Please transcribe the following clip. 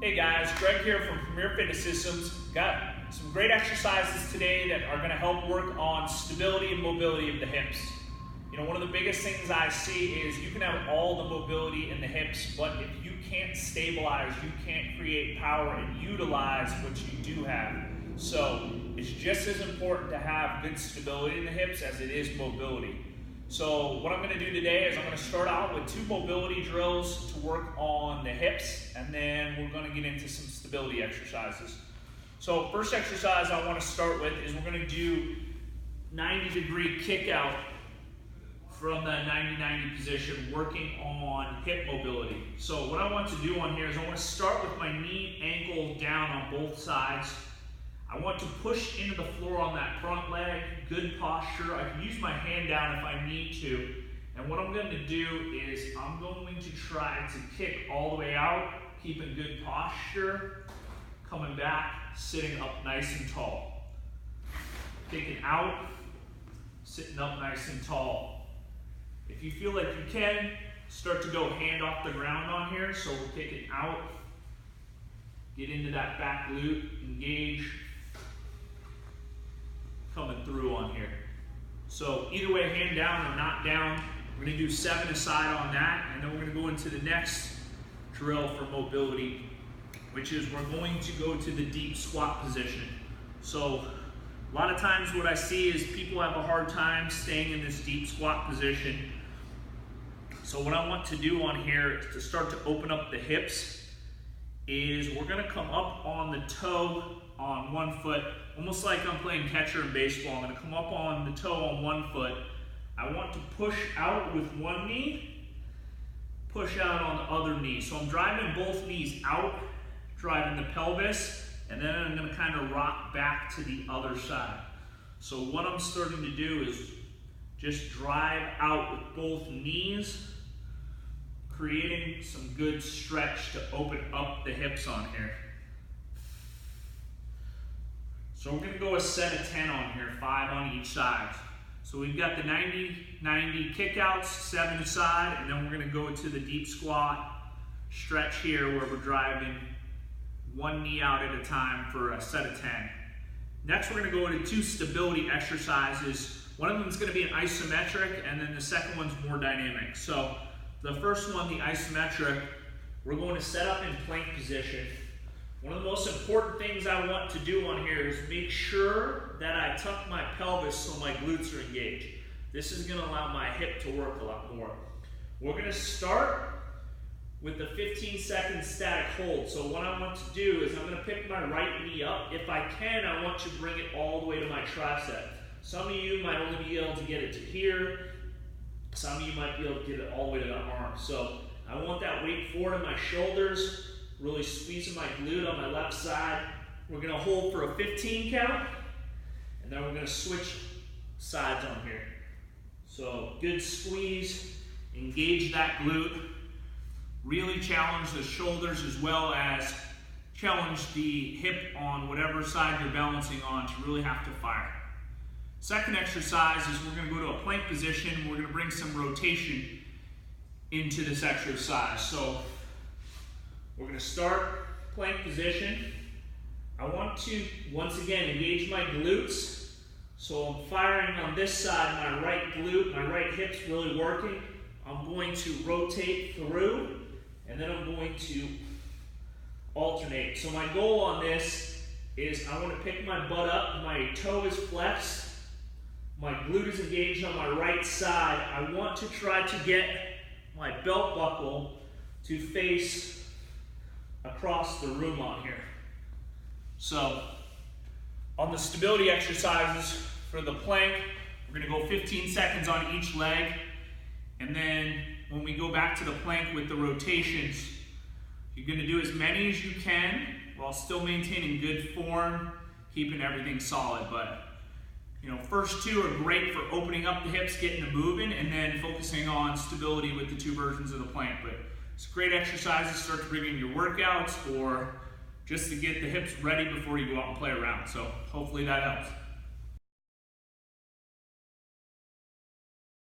Hey guys, Greg here from Premier Fitness Systems. Got some great exercises today that are going to help work on stability and mobility of the hips. You know, one of the biggest things I see is you can have all the mobility in the hips, but if you can't stabilize, you can't create power and utilize what you do have. So it's just as important to have good stability in the hips as it is mobility. So what I'm going to do today is I'm going to start out with 2 mobility drills to work on the hips, and then we're going to get into some stability exercises. So first exercise I want to start with is we're going to do 90-degree kick out from that 90-90 position, working on hip mobility. So what I want to do on here is I want to start with my knee, ankle down on both sides. I want to push into the floor on that front leg, good posture. I can use my hand down if I need to. And what I'm going to do is I'm going to try to kick all the way out, keeping good posture, coming back, sitting up nice and tall. Kicking out, sitting up nice and tall. If you feel like you can, start to go hand off the ground on here. So we're kicking out, get into that back glute, engage, coming through on here. So either way, hand down or not down, we're going to do 7 aside on that, and then we're going to go into the next drill for mobility, which is we're going to go to the deep squat position. So a lot of times what I see is people have a hard time staying in this deep squat position. So what I want to do on here to start to open up the hips is we're going to come up on the toe on one foot, almost like I'm playing catcher in baseball. I'm going to come up on the toe on one foot. I want to push out with one knee, push out on the other knee. So I'm driving both knees out, driving the pelvis, and then I'm going to kind of rock back to the other side. So what I'm starting to do is just drive out with both knees, creating some good stretch to open up the hips on here. So we're going to go a set of 10 on here, 5 on each side. So we've got the 90-90 kickouts, 7 aside, and then we're going to go to the deep squat stretch here where we're driving one knee out at a time for a set of 10. Next, we're going to go into 2 stability exercises. One of them is going to be an isometric, and then the second one's more dynamic. So the first one, the isometric, we're going to set up in plank position. One of the most important things I want to do on here is make sure that I tuck my pelvis so my glutes are engaged. This is going to allow my hip to work a lot more. We're going to start with the 15-second static hold. So what I want to do is I'm going to pick my right knee up. If I can, I want to bring it all the way to my tricep. Some of you might only be able to get it to here. Some of you might be able to get it all the way to the arm. So I want that weight forward in my shoulders, really squeezing my glute on my left side. We're going to hold for a 15 count, and then we're going to switch sides on here. So good squeeze, engage that glute, really challenge the shoulders as well as challenge the hip on whatever side you're balancing on to really have to fire. Second exercise is we're going to go to a plank position. We're going to bring some rotation into this exercise. So we're going to start plank position. I want to, once again, engage my glutes. So I'm firing on this side, my right glute, my right hip's really working. I'm going to rotate through, and then I'm going to alternate. So my goal on this is I want to pick my butt up, my toe is flexed, my glute is engaged on my right side. I want to try to get my belt buckle to face across the room on here. So on the stability exercises for the plank, we're going to go 15 seconds on each leg, and then when we go back to the plank with the rotations, you're going to do as many as you can while still maintaining good form, keeping everything solid. But you know, first 2 are great for opening up the hips, getting them moving, and then focusing on stability with the 2 versions of the plank. But it's a great exercise to start to bring in your workouts or just to get the hips ready before you go out and play around. So hopefully that helps.